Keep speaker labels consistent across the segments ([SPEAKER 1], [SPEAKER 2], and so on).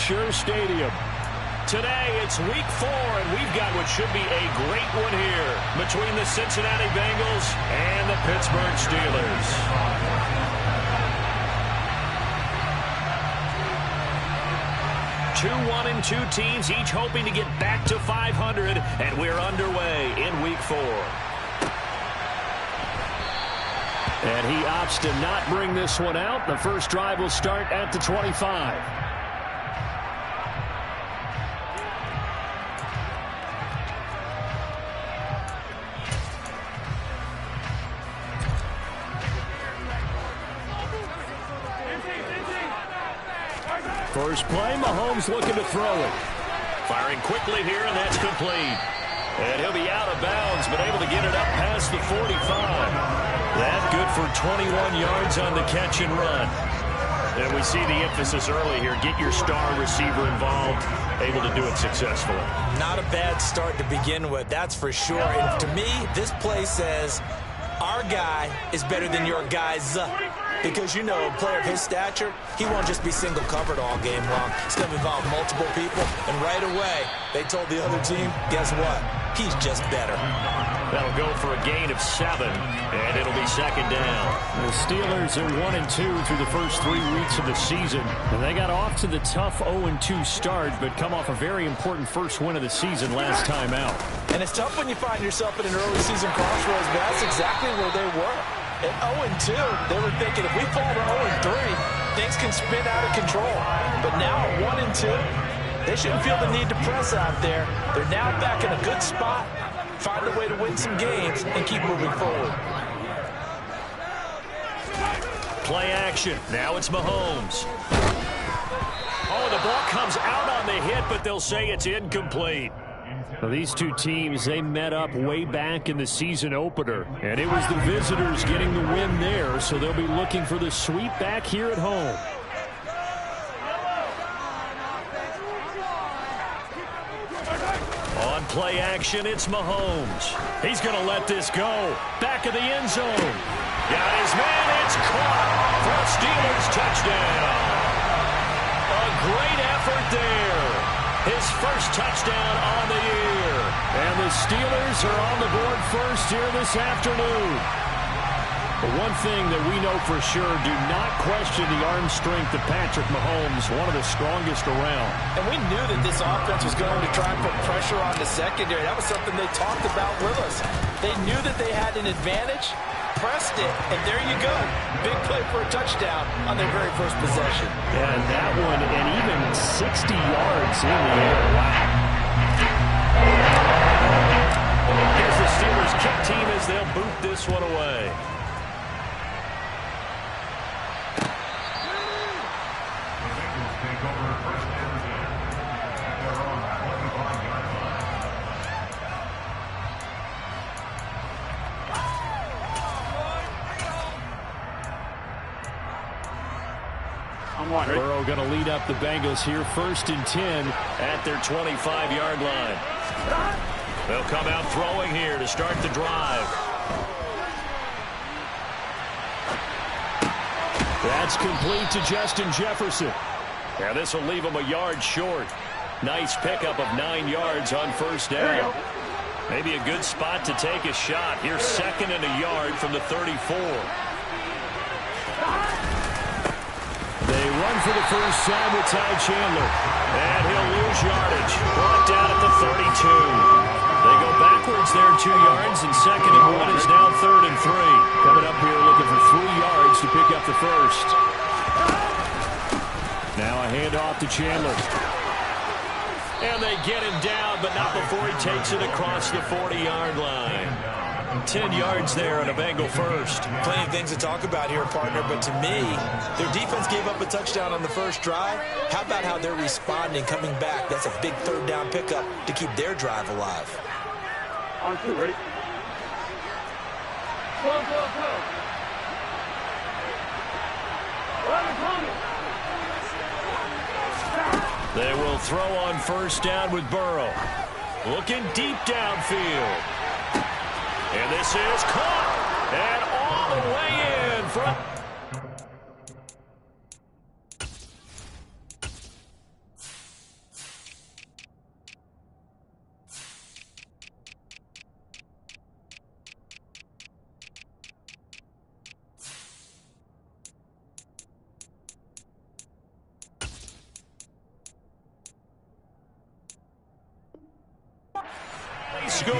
[SPEAKER 1] Acrisure Stadium. Today, it's week 4, and we've got what should be a great one here between the Cincinnati Bengals and the Pittsburgh Steelers. 2-1-2 teams, each hoping to get back to 500, and we're underway in week 4. And he opts to not bring this one out. The first drive will start at the 25. First play, Mahomes looking to throw it. Firing quickly here, and that's complete. And he'll be out of bounds, but able to get it up past the 45. That good for 21 yards on the catch and run. And we see the emphasis early here. Get your star receiver involved, able to do it successfully.
[SPEAKER 2] Not a bad start to begin with, that's for sure. And to me, this play says our guy is better than your guy's. Because, you know, a player of his stature, he won't just be single covered all game long. It's going to involve multiple people. And right away, they told the other team, guess what? He's just better.
[SPEAKER 1] That'll go for a gain of 7, and it'll be second down. The Steelers are 1-2 through the first 3 weeks of the season. And they got off to the tough 0-2 start, but come off a very important first win of the season last time out.
[SPEAKER 2] And it's tough when you find yourself at an early season crossroads, but that's exactly where they were. At 0-2, they were thinking if we fall to 0-3, things can spin out of control. But now at 1-2, they shouldn't feel the need to press out there. They're now back in a good spot, find a way to win some games, and keep moving forward.
[SPEAKER 1] Play action. Now it's Mahomes. Oh, the ball comes out on the hit, but they'll say it's incomplete. Well, these two teams, they met up way back in the season opener, and it was the visitors getting the win there, so they'll be looking for the sweep back here at home. On play action, it's Mahomes. He's going to let this go. Back of the end zone. Got his man, it's caught for a Steelers touchdown. A great effort there. His first touchdown on the year. And the Steelers are on the board first here this afternoon. But one thing that we know for sure, do not question the arm strength of Patrick Mahomes, one of the strongest around.
[SPEAKER 2] And we knew that this offense was going to try and put pressure on the secondary. That was something they talked about with us. They knew that they had an advantage, pressed it, and there you go. Big play for a touchdown on their very first possession.
[SPEAKER 1] And that one, and even 60 yards in the air. Wow. Here's the Steelers kick team as they'll boot this one away. Burrow going to lead up the Bengals here, 1st and 10 at their 25-yard line. They'll come out throwing here to start the drive. That's complete to Justin Jefferson. Now this will leave him a yard short. Nice pickup of 9 yards on first down. Maybe a good spot to take a shot. Here's 2nd and a yard from the 34. They run for the first time with Ty Chandler. And he'll lose yardage. Brought down at the 32. They go backwards there 2 yards, and 2nd and 1 is now 3rd and 3. Coming up here looking for 3 yards to pick up the first. Now a handoff to Chandler. And they get him down, but not before he takes it across the 40-yard line. 10 yards there on a Bengal first.
[SPEAKER 2] Plenty of things to talk about here, partner, but to me, their defense gave up a touchdown on the first drive. How about how they're responding, coming back? That's a big 3rd down pickup to keep their drive alive.
[SPEAKER 3] On 2, ready? Go, go, go.
[SPEAKER 1] They will throw on first down with Burrow. Looking deep downfield. And this is caught. And all the way in from... score.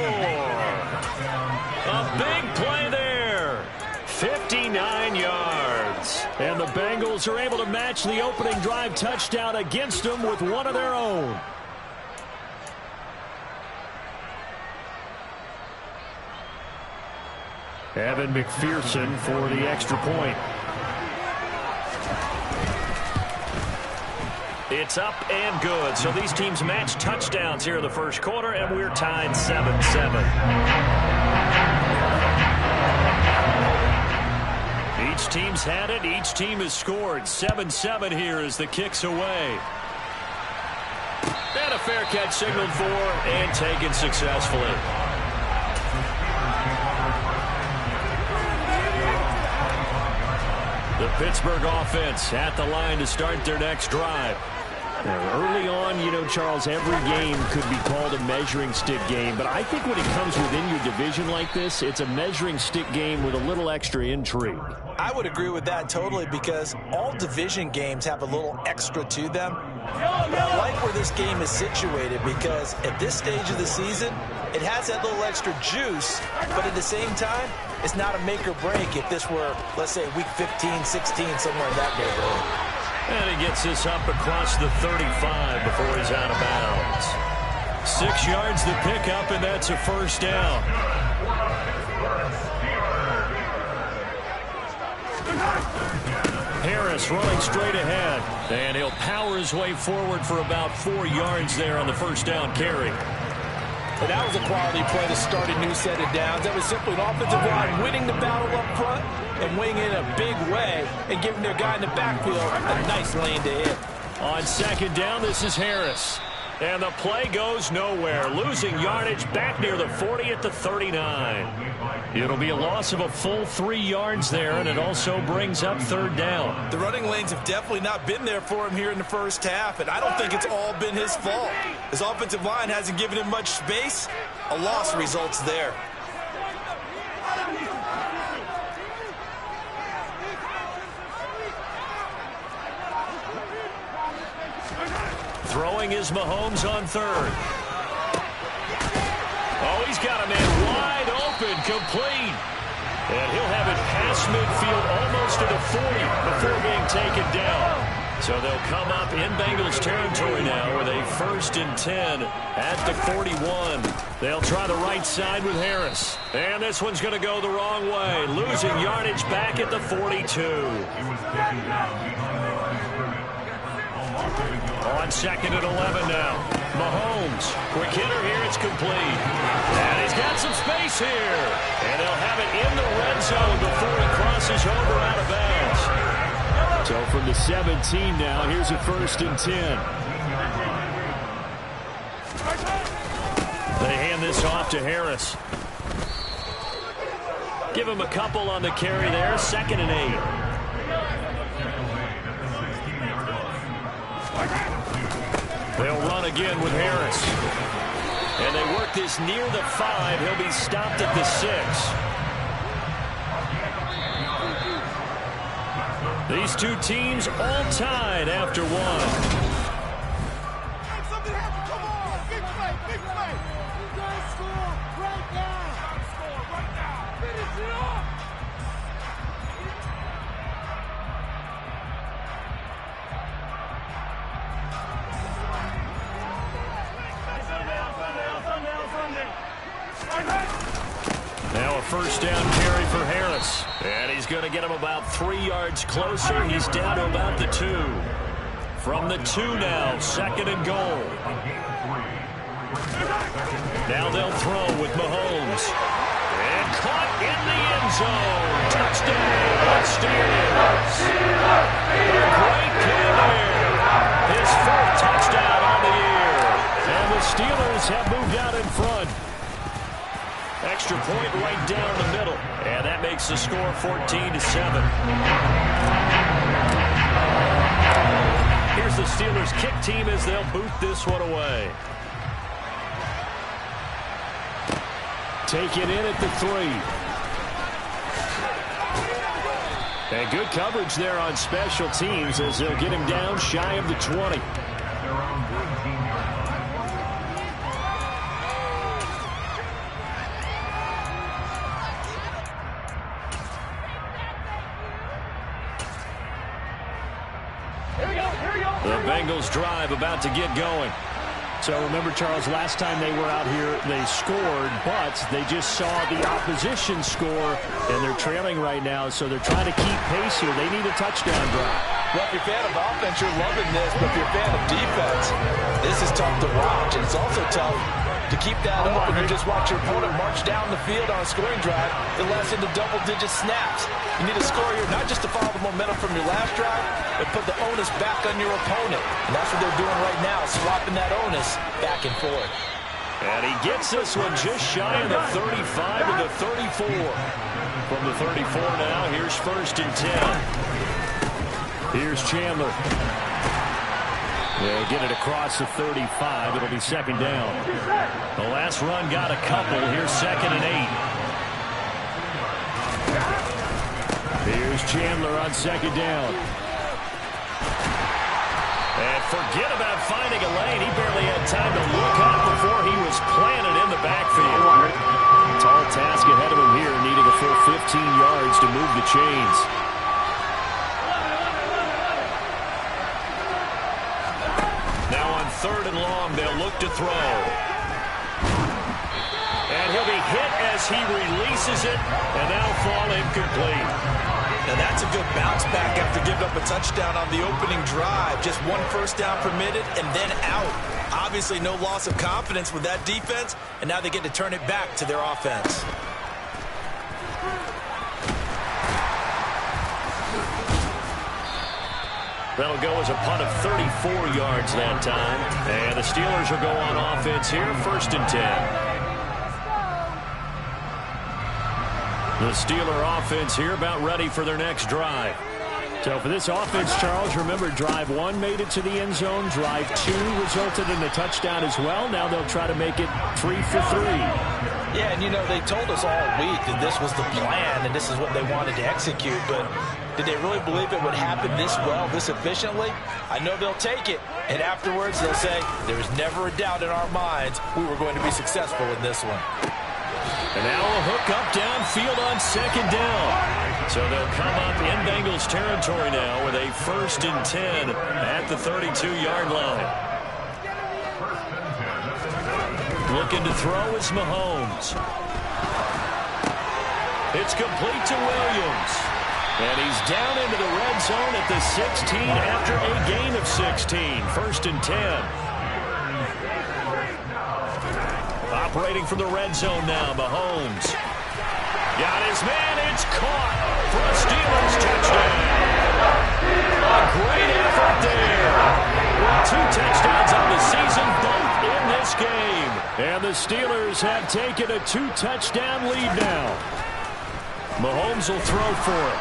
[SPEAKER 1] A big play there. 59 yards. And the Bengals are able to match the opening drive touchdown against them with one of their own. Evan McPherson for the extra point. It's up and good. So these teams match touchdowns here in the first quarter, and we're tied 7-7. Each team's had it. Each team has scored. 7-7 here as the kick's away. And a fair catch signaled for and taken successfully. The Pittsburgh offense at the line to start their next drive. Now, early on, you know, Charles, every game could be called a measuring stick game. But I think when it comes within your division like this, it's a measuring stick game with a little extra intrigue.
[SPEAKER 2] I would agree with that totally because all division games have a little extra to them. I like where this game is situated because at this stage of the season, it has that little extra juice, but at the same time, it's not a make or break if this were, let's say, week 15, 16, somewhere in that neighborhood.
[SPEAKER 1] And he gets this up across the 35 before he's out of bounds. 6 yards to pick up, and that's a first down. Harris running straight ahead, and he'll power his way forward for about 4 yards there on the first down carry.
[SPEAKER 2] And that was a quality play to start a new set of downs. That was simply an offensive line winning the battle up front and winning in a big way and giving their guy in the backfield a nice lane to hit.
[SPEAKER 1] On second down, this is Harris. And the play goes nowhere. Losing yardage back near the 40 at the 39. It'll be a loss of a full 3 yards there, and it also brings up third down.
[SPEAKER 2] The running lanes have definitely not been there for him here in the first half, and I don't think it's all been his fault. His offensive line hasn't given him much space. A loss results there.
[SPEAKER 1] Throwing is Mahomes on third. Oh, he's got a man wide open, complete. And he'll have it past midfield almost to the 40 before being taken down. So they'll come up in Bengals territory now with a 1st and 10 at the 41. They'll try the right side with Harris. And this one's going to go the wrong way. Losing yardage back at the 42. On second and 11 now. Mahomes, quick hitter here, it's complete. And he's got some space here. And they'll have it in the red zone before he crosses over out of bounds. So from the 17 now, here's a 1st and 10. They hand this off to Harris. Give him a couple on the carry there, 2nd and 8. They'll run again with Harris. And they work this near the 5. He'll be stopped at the 6. These two teams all tied after one.
[SPEAKER 4] Something happened. Come on. Big play. Big play. You guys score right now. Score right now. Finish it off.
[SPEAKER 1] Now a 1st down carry for Harris. And he's going to get him about 3 yards closer. He's down to about the 2. From the 2 now, 2nd and goal. Now they'll throw with Mahomes. And caught in the end zone. Touchdown, Steelers. A great play there. His 4th touchdown on the year. And the Steelers have moved out in front. Extra point right down the middle. And that makes the score 14-7. Here's the Steelers kick team as they'll boot this one away. Taken in at the 3. And good coverage there on special teams as they'll get him down shy of the 20. Bengals drive about to get going.
[SPEAKER 5] So remember, Charles, last time they were out here, they scored, but they just saw the opposition score, and they're trailing right now, so they're trying to keep pace here. They need a touchdown drive.
[SPEAKER 2] Well, if you're a fan of offense, you're loving this, but if you're a fan of defense, this is tough to watch, and it's also tough to keep that up and just watch your opponent march down the field on a scoring drive that lasts into double-digit snaps. You need to score here, not just to follow the momentum from your last drive, but put the onus back on your opponent. And that's what they're doing right now, swapping that onus back and forth.
[SPEAKER 1] And he gets this one just shy of the 35 to the 34. From the 34 now, here's 1st and 10. Here's Chandler. They'll get it across the 35. It'll be 2nd down. The last run got a couple. Here's 2nd and 8. Here's Chandler on 2nd down. And forget about finding a lane. He barely had time to look up before he was planted in the backfield. Tall task ahead of him here, needing a full 15 yards to move the chains. Now on 3rd and long, they'll look to throw. And he'll be hit as he releases it, and that'll fall incomplete.
[SPEAKER 2] Now that's a good bounce back after giving up a touchdown on the opening drive. Just 1 first down permitted and then out. Obviously no loss of confidence with that defense, and now they get to turn it back to their offense.
[SPEAKER 1] That'll go as a punt of 34 yards that time. And the Steelers will go on offense here, 1st and 10. The Steeler offense here about ready for their next drive. So for this offense, Charles, remember drive 1 made it to the end zone. Drive 2 resulted in a touchdown as well. Now they'll try to make it 3 for 3.
[SPEAKER 2] Yeah, and you know, they told us all week that this was the plan and this is what they wanted to execute, but did they really believe it would happen this well, this efficiently? I know they'll take it, and afterwards they'll say, there was never a doubt in our minds we were going to be successful in this one.
[SPEAKER 1] And now a hook up downfield on 2nd down. So they'll come up in Bengals territory now with a 1st and 10 at the 32-yard line. Looking to throw is Mahomes. It's complete to Williams. And he's down into the red zone at the 16 after a gain of 16. 1st and 10. Operating from the red zone now, Mahomes. Got his man, it's caught for a Steelers touchdown. A great effort there. 2 touchdowns on the season, both in this game. And the Steelers have taken a 2-touchdown lead now. Mahomes will throw for it.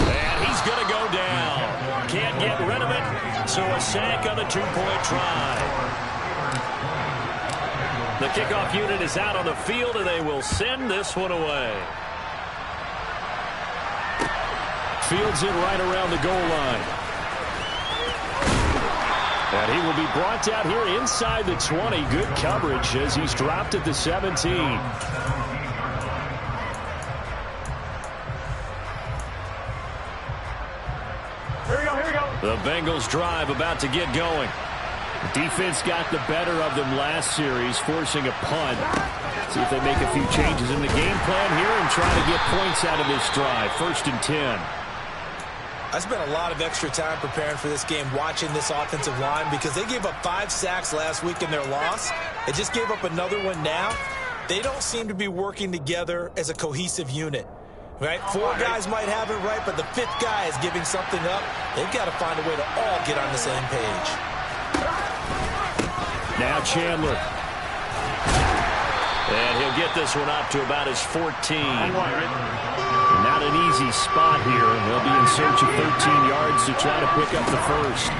[SPEAKER 1] And he's going to go down. Can't get rid of it, so a sack on a 2-point try. The kickoff unit is out on the field, and they will send this one away. Fields it right around the goal line. And he will be brought out here inside the 20. Good coverage as he's dropped at the 17.
[SPEAKER 3] Here we go.
[SPEAKER 1] The Bengals drive about to get going. Defense got the better of them last series, forcing a punt. See if they make a few changes in the game plan here and try to get points out of this drive. 1st and 10.
[SPEAKER 2] I spent a lot of extra time preparing for this game, watching this offensive line, because they gave up 5 sacks last week in their loss. They just gave up another one now. They don't seem to be working together as a cohesive unit. Right? 4 guys might have it right, but the 5th guy is giving something up. They've got to find a way to all get on the same page.
[SPEAKER 1] Now Chandler. And he'll get this one up to about his 14. Not an easy spot here. They'll be in search of 13 yards to try to pick up the first.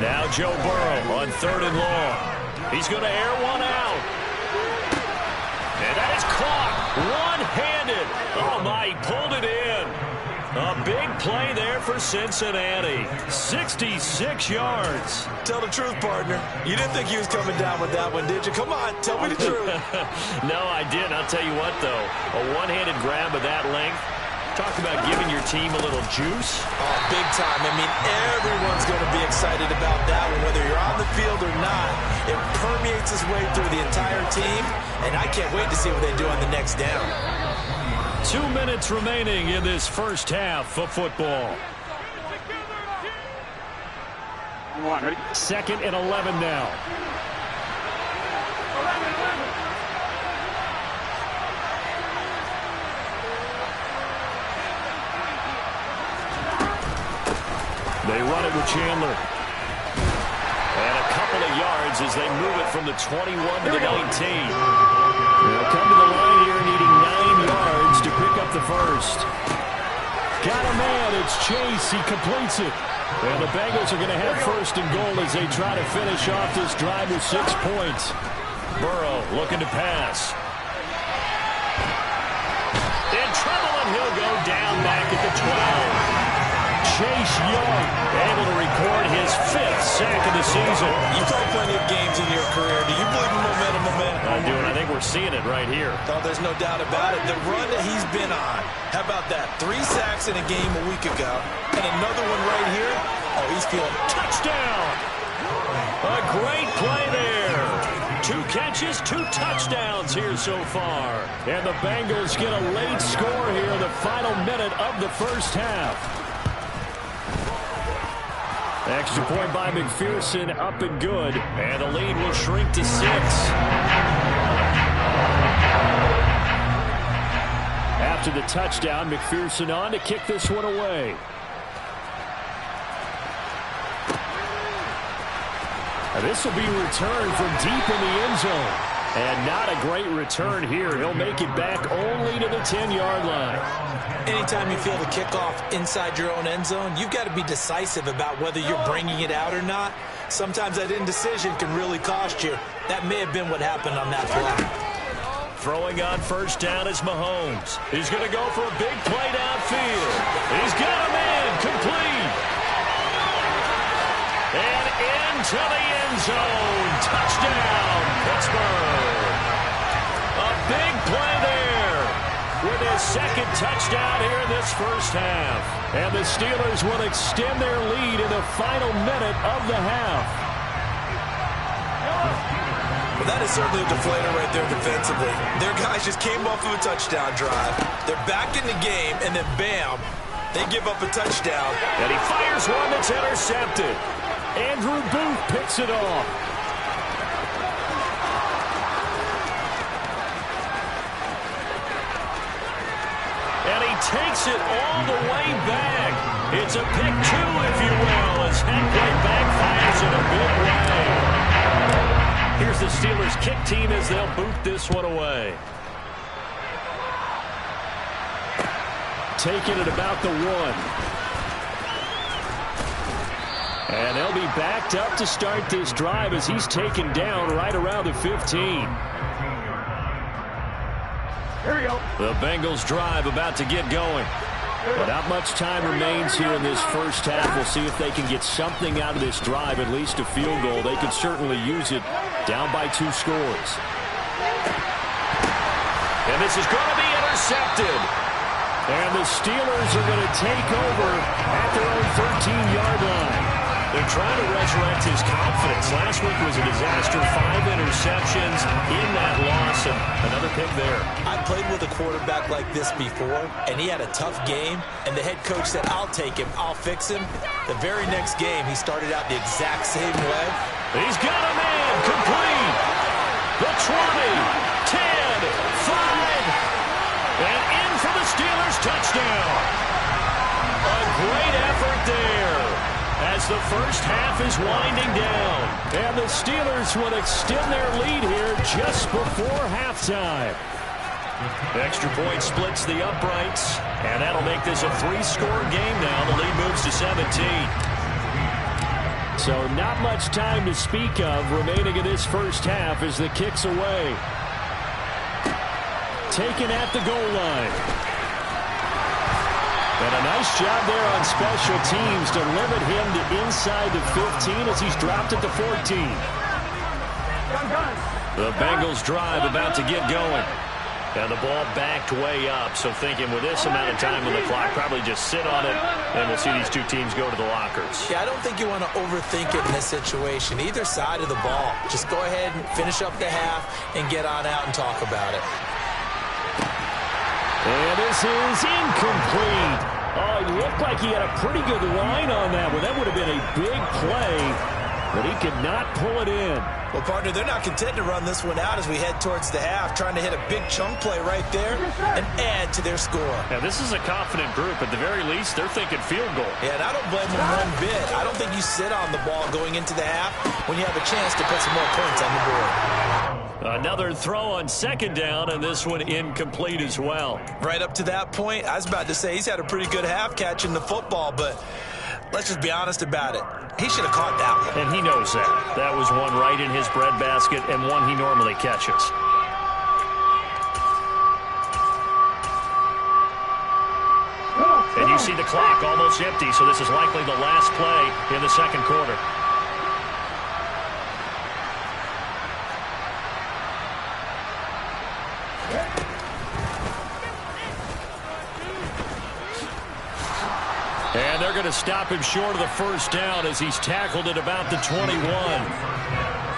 [SPEAKER 1] Now Joe Burrow on 3rd and long. He's going to air one out. And that is caught one-handed. Oh, my, he pulled it in. A big play there for Cincinnati. 66 yards.
[SPEAKER 2] Tell the truth, partner. You didn't think he was coming down with that one, did you? Come on, tell me the truth.
[SPEAKER 1] No, I didn't. I'll tell you what, though. A one-handed grab of that length, Talk about giving your team a little juice.
[SPEAKER 2] Oh, big time. I mean, everyone's going to be excited about that one, whether you're on the field or not. It permeates its way through the entire team, and I can't wait to see what they do on the next down.
[SPEAKER 1] 2 minutes remaining in this first half of football.
[SPEAKER 3] Ready?
[SPEAKER 5] 2nd and 11 now. They run it with Chandler.
[SPEAKER 1] And a couple of yards as they move it from the 21 to the 19.
[SPEAKER 5] They'll come to the line here needing 9 yards to pick up the first. Got a man. It's Chase. He completes it. And the Bengals are going to have 1st and goal as they try to finish off this drive with 6 points.
[SPEAKER 1] Burrow looking to pass. In trouble, and he'll go down back at the 12.
[SPEAKER 5] Chase Young
[SPEAKER 1] able to record his 5th sack of the season.
[SPEAKER 2] You've played plenty of games in your career. Do you believe in momentum?
[SPEAKER 1] I do, and I think we're seeing it right here.
[SPEAKER 2] Oh, there's no doubt about it. The run that he's been on. How about that? 3 sacks in a game a week ago. And another one right here. Oh, he's feeling
[SPEAKER 1] touchdown. A great play there. 2 catches, 2 touchdowns here so far.
[SPEAKER 5] And the Bengals get a late score here in the final minute of the first half. Extra point by McPherson, up and good.
[SPEAKER 1] And the lead will shrink to 6.
[SPEAKER 5] After the touchdown, McPherson on to kick this one away. This will be returned from deep in the end zone. And not a great return here. He'll make it back only to the 10-yard line.
[SPEAKER 2] Anytime you feel the kickoff inside your own end zone, you've got to be decisive about whether you're bringing it out or not. Sometimes that indecision can really cost you. That may have been what happened on that play.
[SPEAKER 1] Throwing on 1st down is Mahomes. He's going to go for a big play downfield. He's got a man complete. And into the end zone. Touchdown, Pittsburgh. A big play there with his 2nd touchdown here in this first half.
[SPEAKER 5] And the Steelers will extend their lead in the final minute of the half.
[SPEAKER 2] Well, that is certainly a deflator right there defensively. Their guys just came off of a touchdown drive. They're back in the game, and then bam, they give up a touchdown.
[SPEAKER 1] And he fires one that's intercepted.
[SPEAKER 5] Andrew Booth picks it off.
[SPEAKER 1] And he takes it all the way back. It's a pick 2, if you will, as Henry backfires in a big way. Here's the Steelers kick team as they'll boot this one away.
[SPEAKER 5] Taking it about the 1. And they'll be backed up to start this drive as he's taken down right around the 15.
[SPEAKER 3] Here we go.
[SPEAKER 1] The Bengals drive about to get going.
[SPEAKER 5] But not much time remains here in this first half. We'll see if they can get something out of this drive, at least a field goal. They could certainly use it down by 2 scores.
[SPEAKER 1] And this is going to be intercepted.
[SPEAKER 5] And the Steelers are going to take over at their own 13-yard line.
[SPEAKER 1] They're trying to resurrect his confidence. Last week was a disaster. 5 interceptions in that loss, and another pick there.
[SPEAKER 2] I played with a quarterback like this before, and he had a tough game, and the head coach said, I'll take him, I'll fix him. The very next game, he started out the exact same way.
[SPEAKER 1] He's got a man complete. The 20, 10, 5, and in for the Steelers touchdown. A great effort there as the first half is winding down.
[SPEAKER 5] And the Steelers will extend their lead here just before halftime.
[SPEAKER 1] Extra point splits the uprights, and that'll make this a 3-score game now. The lead moves to 17.
[SPEAKER 5] So not much time to speak of remaining in this first half as the kick's away. Taken at the goal line. And a nice job there on special teams to limit him to inside the 15 as he's dropped at the 14.
[SPEAKER 1] The Bengals drive about to get going. And the ball backed way up, so thinking with this amount of time on the clock, probably just sit on it, and we'll see these two teams go to the lockers.
[SPEAKER 2] Yeah, I don't think you want to overthink it in this situation. Either side of the ball. Just go ahead and finish up the half and get on out and talk about it.
[SPEAKER 5] And this is incomplete. Oh, it looked like he had a pretty good line on that one. That would have been a big play, but he could not pull it in.
[SPEAKER 2] Well, partner, they're not content to run this one out as we head towards the half, trying to hit a big chunk play right there and add to their score.
[SPEAKER 1] Now, this is a confident group. At the very least, they're thinking field goal.
[SPEAKER 2] Yeah, and I don't blame them one bit. I don't think you sit on the ball going into the half when you have a chance to put some more points on the board.
[SPEAKER 1] Another throw on second down, and this one incomplete as well.
[SPEAKER 2] Right up to that point, I was about to say he's had a pretty good half catching the football, but let's just be honest about it. He should have caught that one.
[SPEAKER 1] And he knows that. That was one right in his breadbasket and one he normally catches. And you see the clock almost empty, so this is likely the last play in the second quarter. And they're going to stop him short of the first down as he's tackled at about the 21.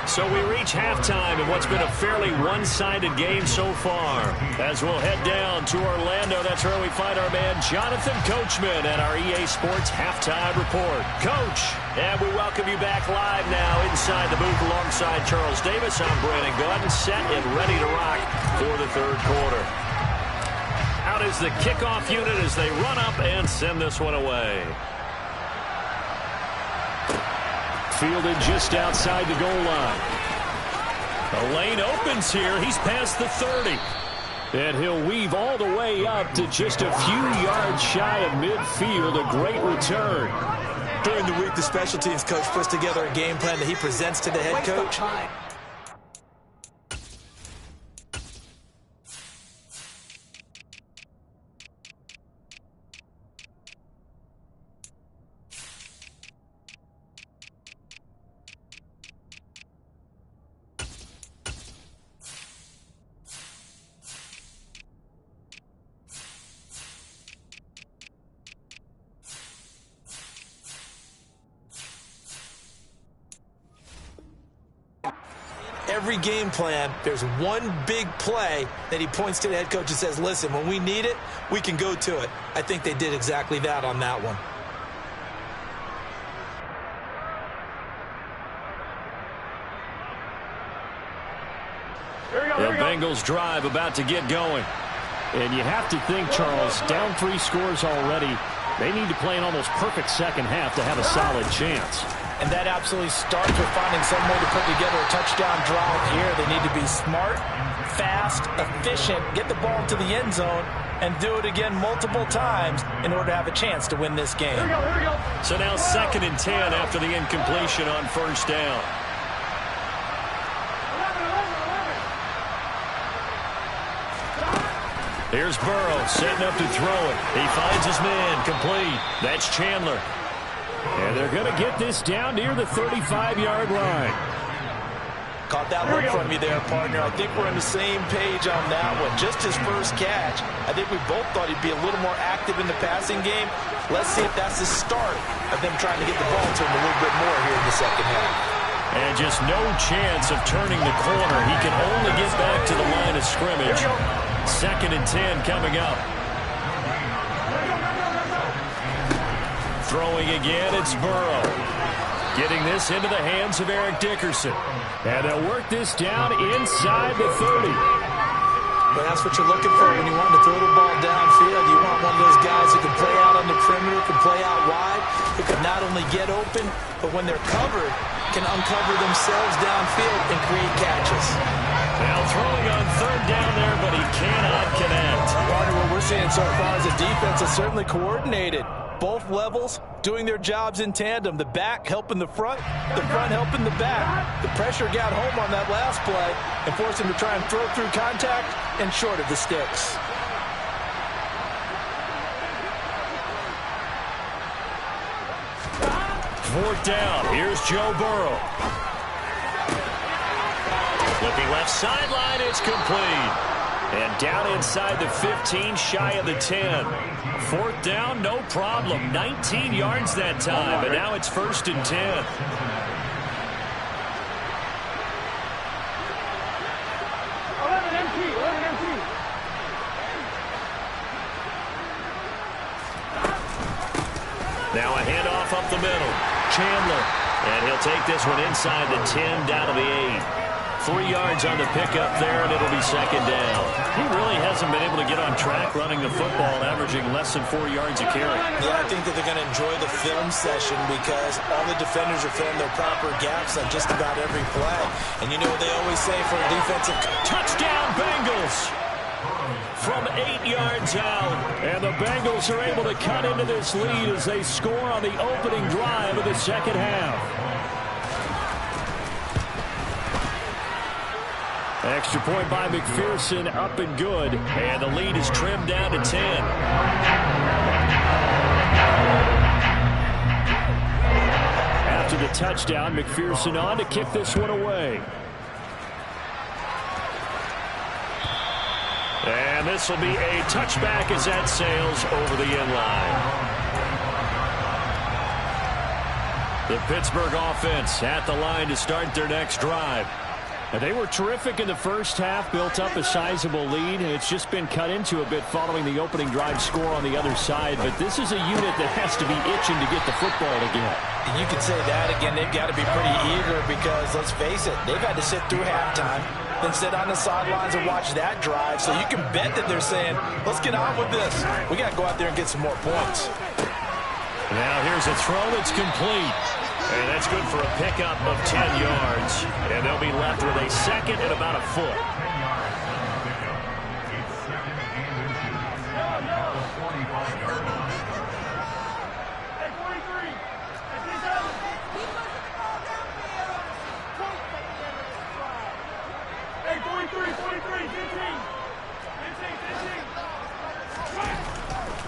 [SPEAKER 1] So we reach halftime in what's been a fairly one-sided game so far. As we'll head down to Orlando, that's where we find our man Jonathan Coachman at our EA Sports Halftime Report. Coach, and we welcome you back live now inside the booth alongside Charles Davis. I'm Brandon Gaudin, set and ready to rock for the third quarter. Out is the kickoff unit as they run up and send this one away.
[SPEAKER 5] Fielded just outside the goal line.
[SPEAKER 1] The lane opens here. He's past the 30.
[SPEAKER 5] And he'll weave all the way up to just a few yards shy of midfield. A great return.
[SPEAKER 2] During the week, the special teams coach puts together a game plan that he presents to the head coach. Every game plan, there's one big play that he points to the head coach and says, listen, when we need it, we can go to it. I think they did exactly that on that one.
[SPEAKER 1] The Bengals drive about to get going.
[SPEAKER 5] And you have to think, Charles, down 3 scores already. They need to play an almost perfect second half to have a solid chance.
[SPEAKER 2] And that absolutely starts with finding some way to put together a touchdown drive here. They need to be smart, fast, efficient, get the ball to the end zone, and do it again multiple times in order to have a chance to win this game.
[SPEAKER 3] Here we go.
[SPEAKER 1] So now 2nd and 10 after the incompletion on first down. Here's Burrow setting up to throw it. He finds his man complete. That's Chandler.
[SPEAKER 5] And they're going to get this down near the 35-yard line.
[SPEAKER 2] Caught that look from you there, partner. I think we're on the same page on that one. Just his first catch. I think we both thought he'd be a little more active in the passing game. Let's see if that's the start of them trying to get the ball to him a little bit more here in the second half.
[SPEAKER 1] And just no chance of turning the corner. He can only get back to the line of scrimmage. 2nd and 10 coming up. Throwing again, it's Burrow. Getting this into the hands of Eric Dickerson.
[SPEAKER 5] And they'll work this down inside the 30.
[SPEAKER 2] But that's what you're looking for when you want to throw the ball downfield. You want one of those guys who can play out on the perimeter, can play out wide, who can not only get open, but when they're covered, can uncover themselves downfield and create catches.
[SPEAKER 1] Now throwing on 3rd down there, but he cannot connect.
[SPEAKER 2] Partner, what we're seeing so far is a defense that's certainly coordinated. Both levels doing their jobs in tandem. The back helping the front helping the back. The pressure got home on that last play and forced him to try and throw through contact and short of the sticks.
[SPEAKER 1] Fourth down. Here's Joe Burrow. Looking left sideline. It's complete. And down inside the 15, shy of the 10. Fourth down, no problem. 19 yards that time, but now it's 1st and 10. Now a handoff up the middle. Chandler. And he'll take this one inside the 10, down to the 8. 3 yards on the pickup there, and it'll be 2nd down. He really hasn't been able to get on track running the football, averaging less than 4 yards a carry.
[SPEAKER 2] Yeah, I think that they're going to enjoy the film session because all the defenders are filling their proper gaps on just about every play. And you know what they always say for a defensive...
[SPEAKER 1] Touchdown, Bengals! From 8 yards out. And the Bengals are able to cut into this lead as they score on the opening drive of the second half. Extra point by McPherson, up and good. And the lead is trimmed down to 10. After the touchdown, McPherson on to kick this one away. And this will be a touchback as that sails over the end line. The Pittsburgh offense at the line to start their next drive. And they were terrific in the first half, built up a sizable lead, and it's just been cut into a bit following the opening drive score on the other side. But this is a unit that has to be itching to get the football again.
[SPEAKER 2] You could say that again. They've got to be pretty eager because, let's face it, they've had to sit through halftime, then sit on the sidelines and watch that drive. So you can bet that they're saying, let's get on with this. We got to go out there and get some more points.
[SPEAKER 1] Now here's a throw that's complete. And that's good for a pickup of 10 yards. And they'll be left with a 2nd and about a foot.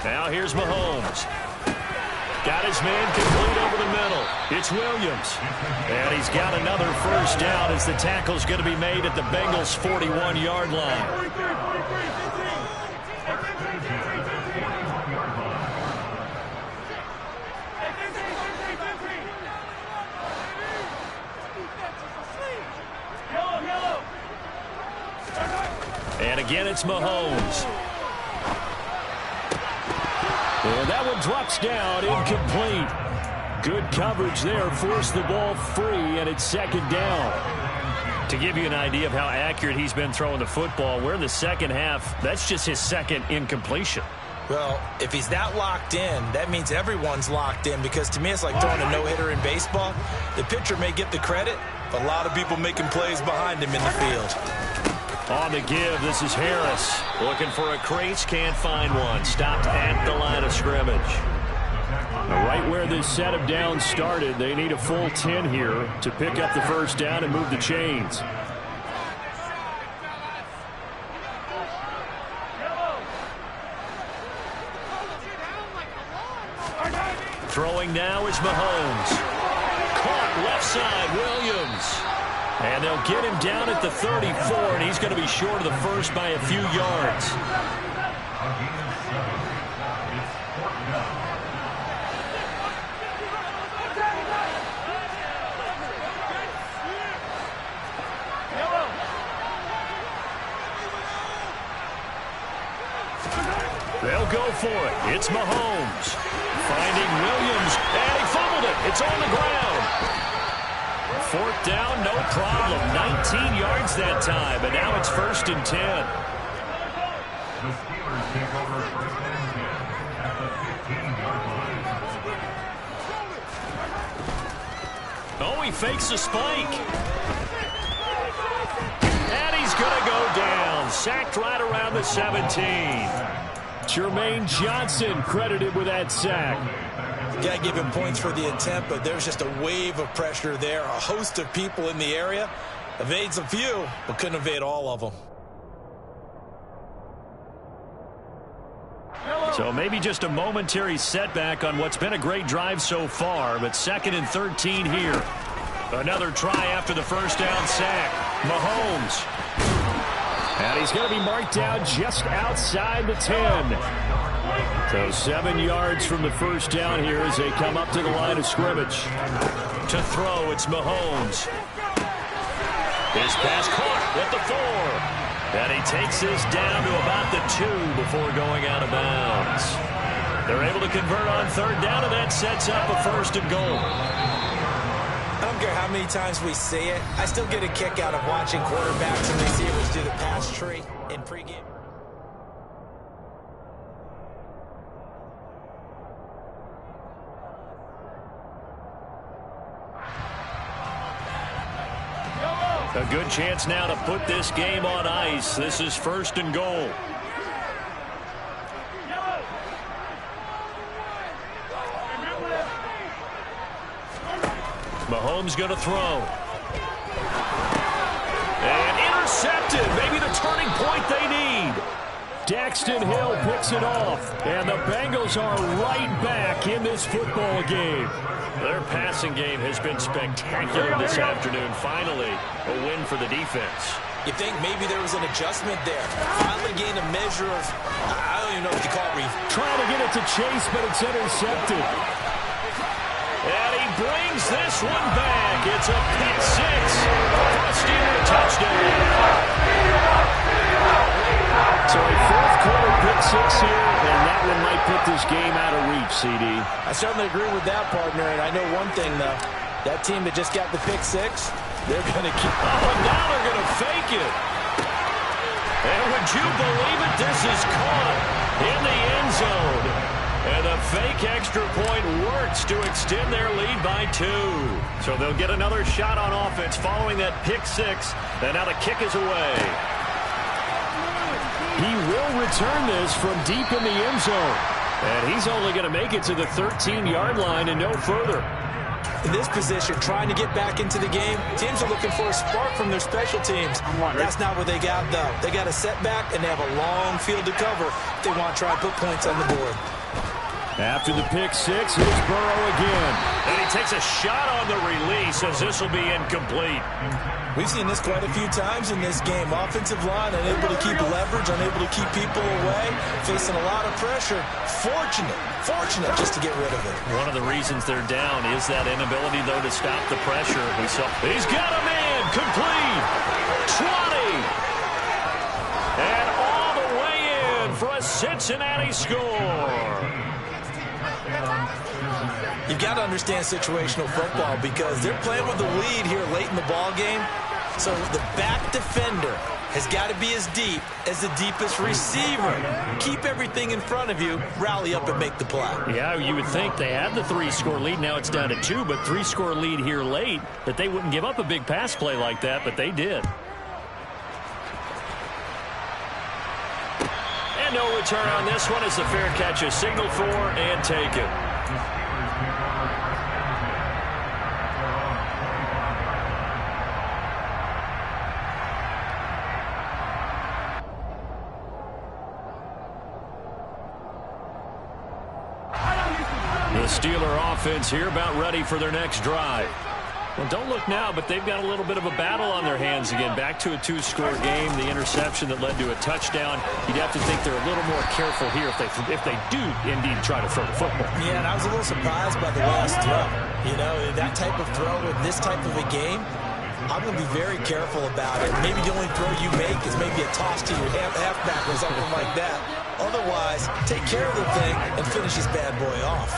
[SPEAKER 1] Now here's Mahomes. Got his man complete over the middle. It's Williams. And he's got another first down as the tackle's going to be made at the Bengals' 41-yard line. And again, it's Mahomes. And that one drops down, incomplete. Good coverage there, forced the ball free, and it's 2nd down. To give you an idea of how accurate he's been throwing the football, we're in the second half. That's just his 2nd incompletion.
[SPEAKER 2] Well, if he's that locked in, that means everyone's locked in because to me it's like throwing a no-hitter in baseball. The pitcher may get the credit, but a lot of people making plays behind him in the field.
[SPEAKER 1] On the give, this is Harris. Looking for a crease, can't find one. Stopped at the line of scrimmage.
[SPEAKER 5] Right where this set of downs started, they need a full 10 here to pick up the first down and move the chains.
[SPEAKER 1] Throwing now is Mahomes. Caught left side, Williams. And they'll get him down at the 34, and he's going to be short of the first by a few yards. They'll go for it. It's Mahomes. Finding Williams, and he fumbled it. It's on the ground. 4th down, no problem. 19 yards that time, but now it's 1st and 10.
[SPEAKER 6] The Steelers take over first and 10 at the 15-yard line.
[SPEAKER 1] Oh, he fakes a spike. And he's going to go down. Sacked right around the 17.
[SPEAKER 5] Jermaine Johnson credited with that sack.
[SPEAKER 2] Got to give him points for the attempt, but there's just a wave of pressure there. A host of people in the area. Evades a few, but couldn't evade all of them.
[SPEAKER 1] So maybe just a momentary setback on what's been a great drive so far, but 2nd and 13 here. Another try after the first down sack. Mahomes.
[SPEAKER 5] And he's going to be marked down just outside the 10. So 7 yards from the first down here as they come up to the line of scrimmage.
[SPEAKER 1] To throw, it's Mahomes. His pass caught at the 4. And he takes this down to about the 2 before going out of bounds. They're able to convert on third down, and that sets up a first and goal.
[SPEAKER 2] I don't care how many times we see it. I still get a kick out of watching quarterbacks and receivers do the pass tree in pregame.
[SPEAKER 1] A good chance now to put this game on ice. This is first and goal. Mahomes going to throw. And intercepted. Maybe the turning point they need.
[SPEAKER 5] Daxton Hill picks it off. And the Bengals are right back in this football game.
[SPEAKER 1] Their passing game has been spectacular this afternoon. Finally, a win for the defense.
[SPEAKER 2] You think maybe there was an adjustment there. Finally gained a measure of, I don't even know what you call it.
[SPEAKER 5] Trying to get it to Chase, but it's intercepted.
[SPEAKER 1] And he brings this one back. It's a pick 6 for a Steeler touchdown.
[SPEAKER 5] So a fourth quarter pick 6 here, and that one might put this game out of reach, CD.
[SPEAKER 2] I certainly agree with that, partner, and I know one thing, though. That team that just got the pick 6, they're going to keep...
[SPEAKER 1] Oh, now they're going to fake it. And would you believe it? This is caught in the end zone. And the fake extra point works to extend their lead by 2. So they'll get another shot on offense following that pick 6. And now the kick is away.
[SPEAKER 5] He will return this from deep in the end zone. And he's only going to make it to the 13-yard line and no further.
[SPEAKER 2] In this position, trying to get back into the game, teams are looking for a spark from their special teams. That's not what they got, though. They got a setback, and they have a long field to cover if they want to try and put points on the board.
[SPEAKER 5] After the pick 6, here's Burrow again.
[SPEAKER 1] And he takes a shot on the release as this will be incomplete.
[SPEAKER 2] We've seen this quite a few times in this game. Offensive line unable to keep leverage, unable to keep people away, facing a lot of pressure. Fortunate just to get rid of it.
[SPEAKER 1] One of the reasons they're down is that inability, though, to stop the pressure. We saw. He's got a man, complete. 20. And all the way in for a Cincinnati score.
[SPEAKER 2] You've got to understand situational football because they're playing with the lead here late in the ball game. So the back defender has got to be as deep as the deepest receiver. Keep everything in front of you, rally up and make the play.
[SPEAKER 1] Yeah, you would think they had the 3-score lead. Now it's down to 2, but 3-score lead here late, that they wouldn't give up a big pass play like that, but they did. And no return on this one as the fair catch is signaled for and taken. The Steeler offense here about ready for their next drive. Well, don't look now, but they've got a little bit of a battle on their hands again. Back to a 2-score game. The interception that led to a touchdown. You'd have to think they're a little more careful here if they do indeed try to throw the football.
[SPEAKER 2] Yeah, and I was a little surprised by the last throw. You know, that type of throw in this type of a game, I'm going to be very careful about it. Maybe the only throw you make is maybe a toss to your halfback or something like that. Otherwise, take care of the thing and finish this bad boy off.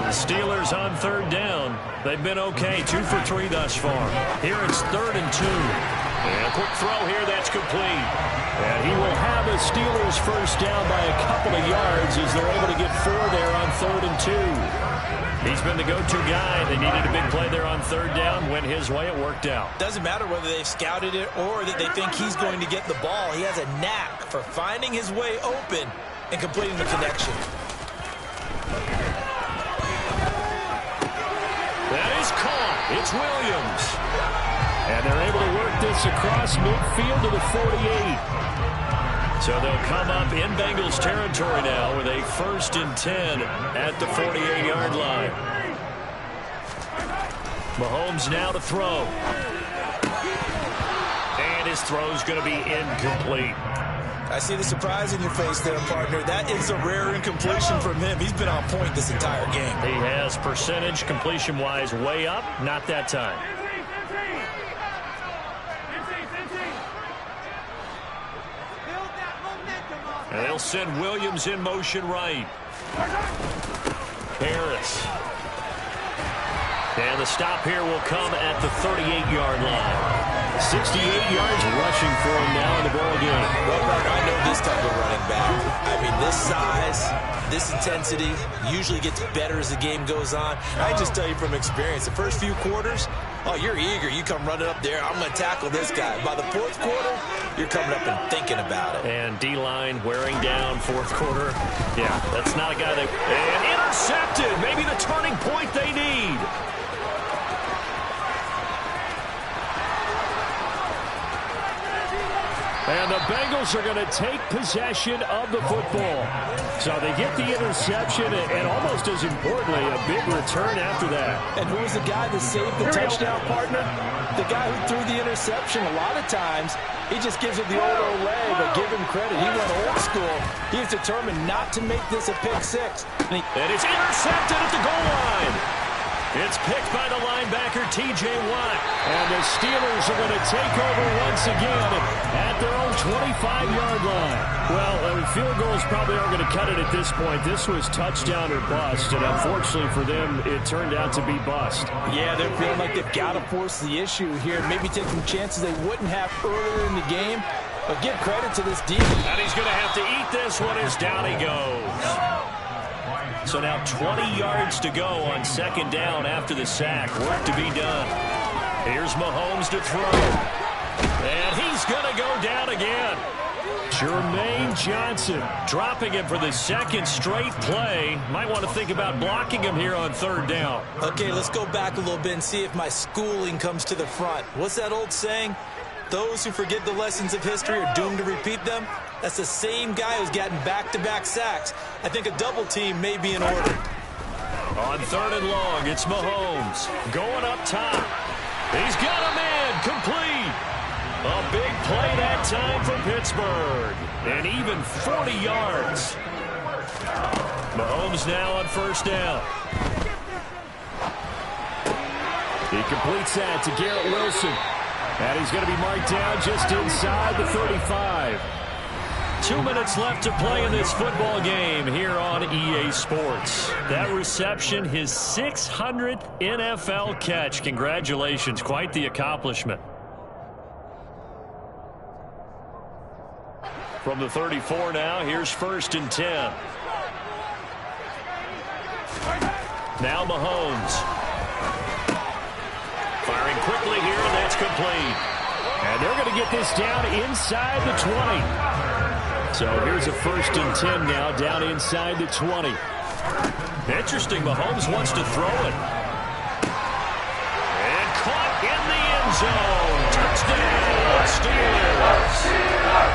[SPEAKER 1] The Steelers on third down. They've been okay, 2 for 3 thus far. Here it's 3rd and 2. And a quick throw here, that's complete.
[SPEAKER 5] And he will have the Steelers first down by a couple of yards as they're able to get 4 there on 3rd and 2.
[SPEAKER 1] He's been the go-to guy. They needed a big play there on third down. Went his way, it worked out.
[SPEAKER 2] Doesn't matter whether they've scouted it or that they think he's going to get the ball. He has a knack for finding his way open and completing the connection.
[SPEAKER 1] That is caught. It's Williams.
[SPEAKER 5] And they're able to work this across midfield to the 48.
[SPEAKER 1] So they'll come up in Bengals territory now with a 1st and 10 at the 48-yard line. Mahomes now to throw. And his throw's going to be incomplete.
[SPEAKER 2] I see the surprise in your face there, partner. That is a rare incompletion from him. He's been on point this entire game.
[SPEAKER 1] He has percentage completion-wise way up. Not that time. And they'll send Williams in motion right. Harris. And the stop here will come at the 38-yard line. 68 yards rushing for him now in the ball game.
[SPEAKER 2] Well, partner, I know this type of running back. I mean, this size, this intensity usually gets better as the game goes on. I just tell you from experience, the first few quarters, oh, you're eager. You come running up there, I'm going to tackle this guy. By the fourth quarter, you're coming up and thinking about it.
[SPEAKER 1] And D-line wearing down fourth quarter. Yeah, that's not a guy that... And intercepted. Maybe the turning point they need. And the Bengals are going to take possession of the football. So they get the interception and almost as importantly, a big return after that.
[SPEAKER 2] And who was the guy that saved the touchdown, partner? The guy who threw the interception. A lot of times, he just gives it the old Olay, but give him credit. He went old school. He was determined not to make this a pick six.
[SPEAKER 1] And it's intercepted at the goal line. It's picked by the linebacker, T.J. Watt. And the Steelers are going to take over once again at their own 25-yard line. Well, field goals probably aren't going to cut it at this point. This was touchdown or bust, and unfortunately for them, it turned out to be bust.
[SPEAKER 2] Yeah, they're feeling like they've got to force the issue here. Maybe take some chances they wouldn't have earlier in the game. But give credit to this defense.
[SPEAKER 1] And he's going to have to eat this one as down he goes. So now 20 yards to go on second down after the sack. Work to be done. Here's Mahomes to throw. And he's going to go down again. Jermaine Johnson dropping him for the second straight play. Might want to think about blocking him here on third down.
[SPEAKER 2] Okay, let's go back a little bit and see if my schooling comes to the front. What's that old saying? Those who forget the lessons of history are doomed to repeat them. That's the same guy who's gotten back-to-back sacks. I think a double team may be in order.
[SPEAKER 1] On third and long, it's Mahomes going up top. He's got a man complete. A big play that time for Pittsburgh. And even 40 yards. Mahomes now on first down. He completes that to Garrett Wilson. And he's going to be marked down just inside the 35. 2 minutes left to play in this football game here on EA Sports. That reception, his 600th NFL catch. Congratulations. Quite the accomplishment. From the 34 now, here's first and 10. Now Mahomes. Firing quickly here, and that's complete. And they're going to get this down inside the 20. So here's a first and 10 now, down inside the 20. Interesting, Mahomes wants to throw it. And caught in the end zone. Touchdown, Steelers.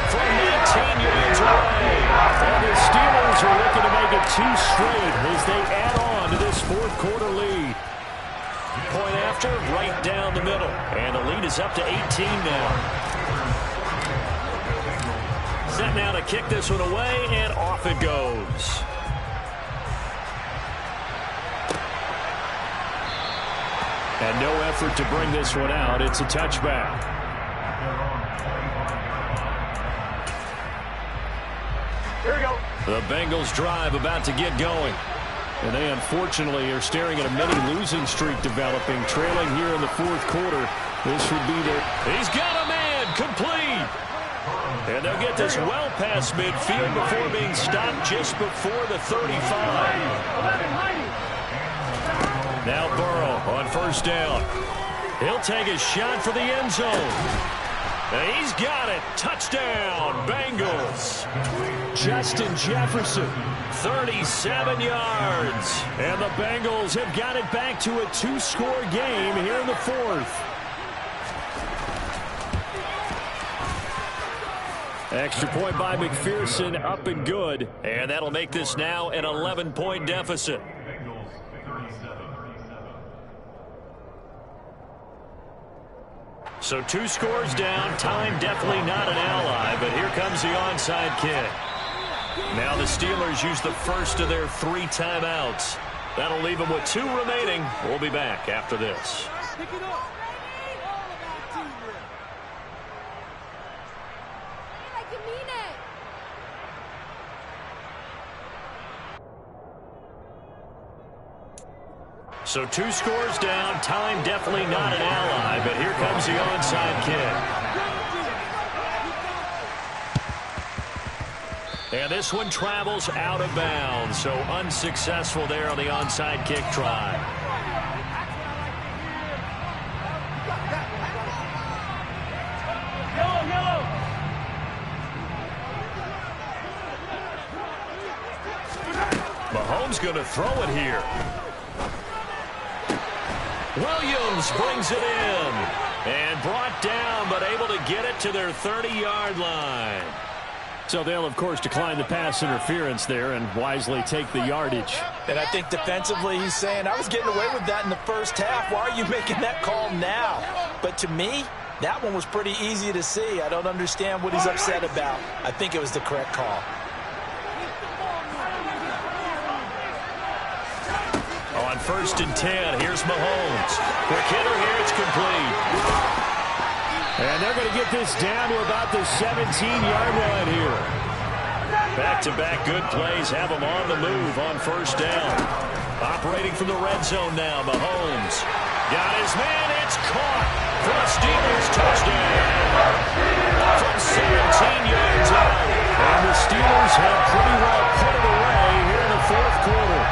[SPEAKER 1] From 19 yards away. And the Steelers are looking to make it 2 straight as they add on to this fourth quarter lead. Point after, right down the middle. And the lead is up to 18 now. Set now to kick this one away, and off it goes. And no effort to bring this one out. It's a touchback.
[SPEAKER 3] Here we go.
[SPEAKER 1] The Bengals drive about to get going. And they unfortunately are staring at a mini losing streak developing, trailing here in the fourth quarter. This would be their... He's got a man complete. And they'll get this well past midfield before being stopped just before the 35. Now Burrow on first down. He'll take a shot for the end zone. And he's got it. Touchdown, Bengals. Justin Jefferson, 37 yards. And the Bengals have got it back to a 2-score game here in the fourth. Extra point by McPherson, up and good. And that'll make this now an 11-point deficit. So 2 scores down. Time definitely not an ally, but here comes the onside kick. Now the Steelers use the first of their 3 timeouts. That'll leave them with 2 remaining. We'll be back after this.
[SPEAKER 4] Pick it up.
[SPEAKER 7] Like you mean it.
[SPEAKER 1] So 2 scores down. Time definitely not an ally, but here comes the onside kick. And this one travels out of bounds, so unsuccessful there on the onside kick try. Mahomes going to throw it here. Williams brings it in. And brought down, but able to get it to their 30-yard line.
[SPEAKER 5] So they'll, of course, decline the pass interference there and wisely take the yardage.
[SPEAKER 2] And I think defensively he's saying, I was getting away with that in the first half. Why are you making that call now? But to me, that one was pretty easy to see. I don't understand what he's upset about. I think it was the correct call.
[SPEAKER 1] On 1st and 10, here's Mahomes. Quick hitter here, it's complete.
[SPEAKER 5] And they're going to get this down to about the 17-yard line here.
[SPEAKER 1] Back-to-back good plays have them on the move on 1st down. Operating from the red zone now, Mahomes. Got his man, it's caught for a Steelers touchdown. From 17 yards out.
[SPEAKER 5] And the Steelers have pretty well put it away here in the 4th quarter.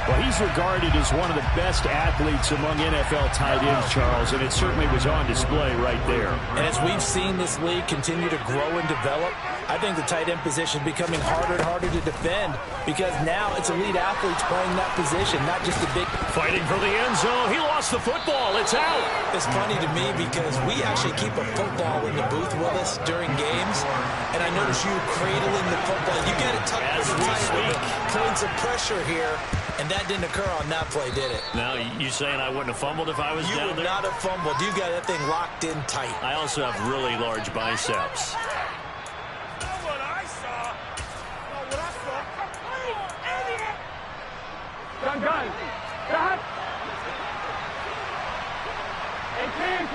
[SPEAKER 5] Well, he's regarded as one of the best athletes among NFL tight ends, Charles, and it certainly was on display right there.
[SPEAKER 2] And as we've seen this league continue to grow and develop, I think the tight end position is becoming harder and harder to defend because now it's elite athletes playing that position, not just a big...
[SPEAKER 1] Fighting for the end zone. He lost the football. It's out.
[SPEAKER 2] It's funny to me because we actually keep a football in the booth with us during games, and I notice you cradling the football. You get it tucked
[SPEAKER 1] as
[SPEAKER 2] with
[SPEAKER 1] we
[SPEAKER 2] the
[SPEAKER 1] speak.
[SPEAKER 2] Putting some pressure here. And that didn't occur on that play, did it?
[SPEAKER 1] Now, you saying I wouldn't have fumbled if I was
[SPEAKER 2] you
[SPEAKER 1] down there?
[SPEAKER 2] You would not have fumbled. You got that thing locked in tight.
[SPEAKER 1] I also have really large biceps.
[SPEAKER 4] What I saw. What I saw. Idiot. Gun. Got. And can.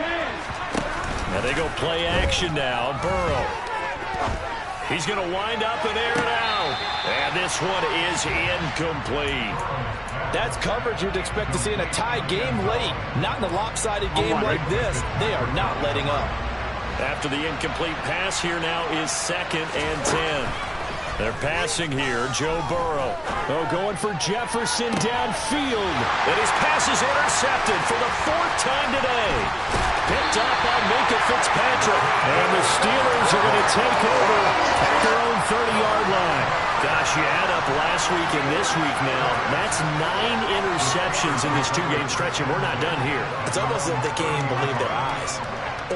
[SPEAKER 1] Now they go play action now. Burrow. He's going to wind up and air it out. And this one is incomplete.
[SPEAKER 2] That's coverage you'd expect to see in a tie game late. Not in a lopsided game like this. They are not letting up.
[SPEAKER 1] After the incomplete pass, here now is 2nd and 10. They're passing here. Joe Burrow.
[SPEAKER 5] Oh, going for Jefferson downfield.
[SPEAKER 1] And his pass is intercepted for the 4th time today. Picked up by Minka Fitzpatrick.
[SPEAKER 5] And the Steelers are going to take over at their own 30-yard line.
[SPEAKER 1] Gosh, you add up last week and this week now. That's 9 interceptions in this 2-game stretch, and we're not done here.
[SPEAKER 2] It's almost as if they can't even believe their eyes.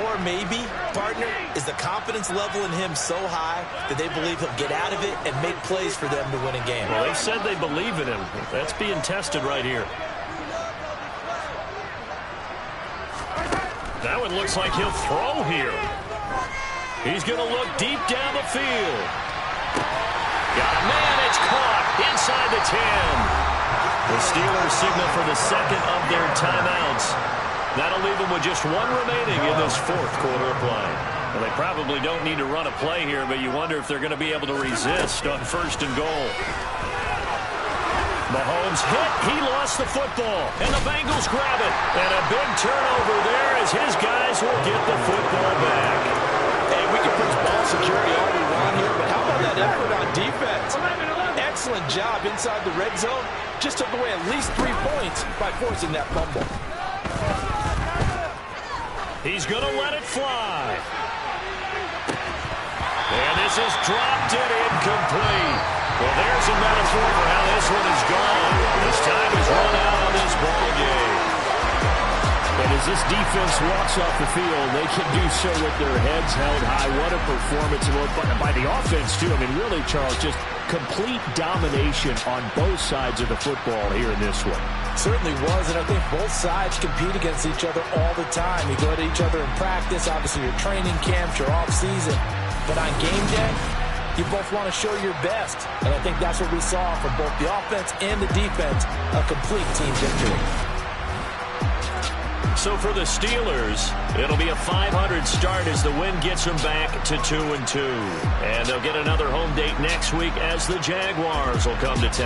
[SPEAKER 2] Or maybe, partner, is the confidence level in him so high that they believe he'll get out of it and make plays for them to win a game.
[SPEAKER 1] Well, they said they believe in him. That's being tested right here. That one looks like he'll throw here. He's going to look deep down the field. Got a man, it's caught inside the 10. The Steelers signal for the 2nd of their timeouts. That'll leave them with just 1 remaining in this 4th quarter of play. Well, they probably don't need to run a play here, but you wonder if they're going to be able to resist on 1st and goal. Mahomes hit. He lost the football. And the Bengals grab it. And a big turnover there as his guys will get the football back.
[SPEAKER 2] Hey, we can preach ball security all we want here, but how about that effort on defense? Excellent job inside the red zone. Just took away at least 3 points by forcing that fumble.
[SPEAKER 1] He's going to let it fly. And this is dropped and incomplete. Well, there's a metaphor for how this one is gone. This time is run out on this ball game.
[SPEAKER 5] And as this defense walks off the field, they can do so with their heads held high. What a performance by the offense, too. I mean, really, Charles, just complete domination on both sides of the football here in this one.
[SPEAKER 2] Certainly was, and I think both sides compete against each other all the time. You go at each other in practice, obviously your training camps, your off-season. But on game day, you both want to show your best. And I think that's what we saw from both the offense and the defense, a complete team victory.
[SPEAKER 1] So for the Steelers, it'll be a 500 start as the win gets them back to 2-2. And they'll get another home date next week as the Jaguars will come to town.